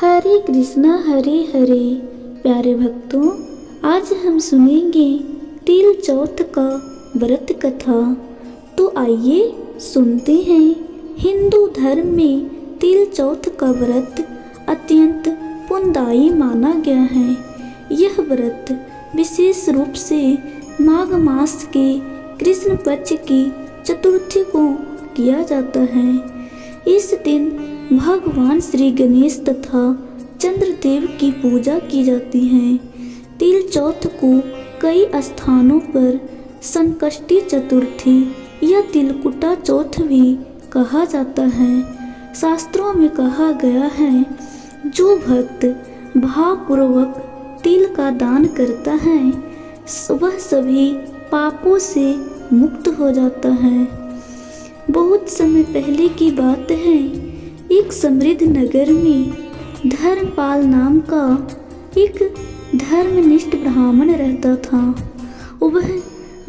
हरे कृष्णा हरे हरे। प्यारे भक्तों, आज हम सुनेंगे तिल चौथ का व्रत कथा। तो आइए सुनते हैं। हिंदू धर्म में तिल चौथ का व्रत अत्यंत पुण्यदायी माना गया है। यह व्रत विशेष रूप से माघ मास के कृष्ण पक्ष की चतुर्थी को किया जाता है। इस दिन भगवान श्री गणेश तथा चंद्रदेव की पूजा की जाती है। तिल चौथ को कई स्थानों पर संकष्टी चतुर्थी या तिलकुटा चौथ भी कहा जाता है। शास्त्रों में कहा गया है, जो भक्त भावपूर्वक तिल का दान करता है वह सभी पापों से मुक्त हो जाता है। बहुत समय पहले की बात है, एक समृद्ध नगर में धर्मपाल नाम का एक धर्मनिष्ठ ब्राह्मण रहता था। वह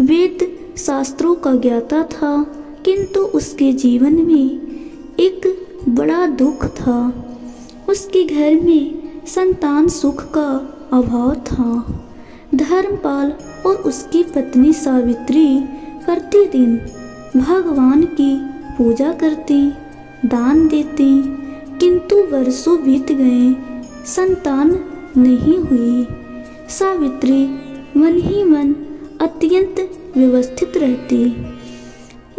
वेद शास्त्रों का ज्ञाता था, किंतु उसके जीवन में एक बड़ा दुख था। उसके घर में संतान सुख का अभाव था। धर्मपाल और उसकी पत्नी सावित्री प्रतिदिन भगवान की पूजा करती, दान देती, किंतु वर्षों बीत गए, संतान नहीं हुई। सावित्री मन ही मन अत्यंत व्यवस्थित रहती।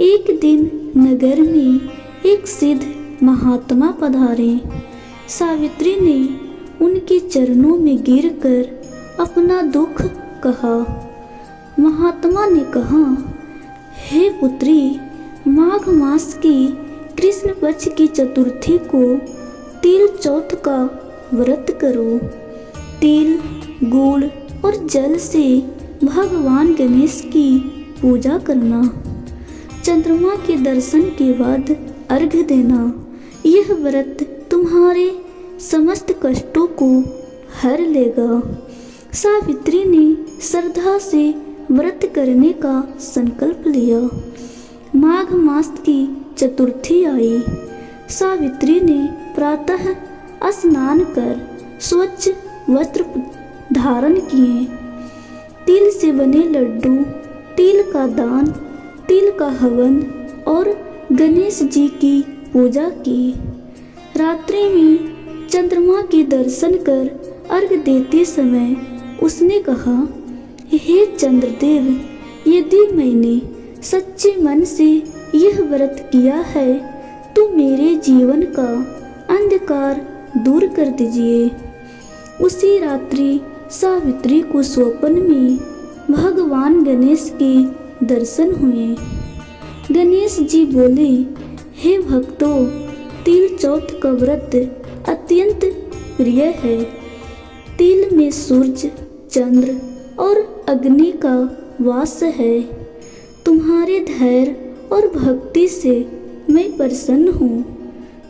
एक दिन नगर में एक सिद्ध महात्मा पधारे। सावित्री ने उनके चरणों में गिरकर अपना दुख कहा। महात्मा ने कहा, हे पुत्री, माघ मास की कृष्ण पक्ष की चतुर्थी को तिल चौथ का व्रत करो। तिल, गुड़ और जल से भगवान गणेश की पूजा करना। चंद्रमा के दर्शन के बाद अर्घ्य देना। यह व्रत तुम्हारे समस्त कष्टों को हर लेगा। सावित्री ने श्रद्धा से व्रत करने का संकल्प लिया। माघ मास की चतुर्थी आई। सावित्री ने प्रातः स्नान कर स्वच्छ वस्त्र धारण किए। तिल से बने लड्डू, तिल का दान, तिल का हवन और गणेश जी की पूजा की। रात्रि में चंद्रमा के दर्शन कर अर्घ्य देते समय उसने कहा, हे चंद्रदेव, यदि मैंने सच्चे मन से यह व्रत किया है तो मेरे जीवन का अंधकार दूर कर दीजिए। उसी रात्रि सावित्री को स्वप्न में भगवान गणेश के दर्शन हुए। गणेश जी बोले, हे भक्तों, तिल चौथ का व्रत अत्यंत प्रिय है। तिल में सूर्य, चंद्र और अग्नि का वास है। तुम्हारे धैर्य और भक्ति से मैं प्रसन्न हूँ।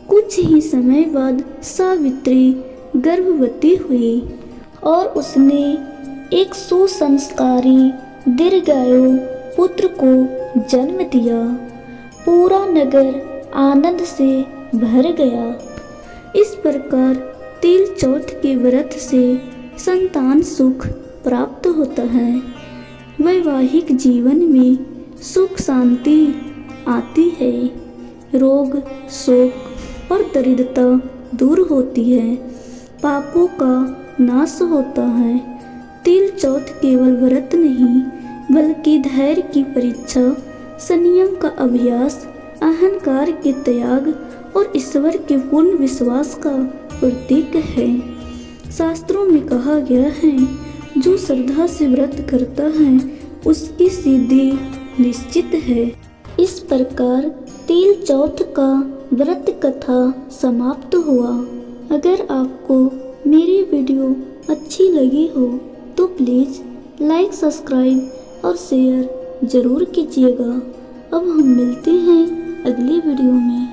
कुछ ही समय बाद सावित्री गर्भवती हुई और उसने एक सुसंस्कारी दीर्घायु पुत्र को जन्म दिया। पूरा नगर आनंद से भर गया। इस प्रकार तिल चौथ के व्रत से संतान सुख प्राप्त होता है। वैवाहिक जीवन में सुख शांति आती है। रोग, शोक और दरिद्रता दूर होती है। पापों का नाश होता है। तिल चौथ केवल व्रत नहीं, बल्कि धैर्य की परीक्षा, संयम का अभ्यास, अहंकार के त्याग और ईश्वर के पूर्ण विश्वास का प्रतीक है। शास्त्रों में कहा गया है, जो श्रद्धा से व्रत करता है उसकी सिद्धि निश्चित है। इस प्रकार तिल चौथ का व्रत कथा समाप्त हुआ। अगर आपको मेरी वीडियो अच्छी लगी हो तो प्लीज़ लाइक, सब्सक्राइब और शेयर ज़रूर कीजिएगा। अब हम मिलते हैं अगली वीडियो में।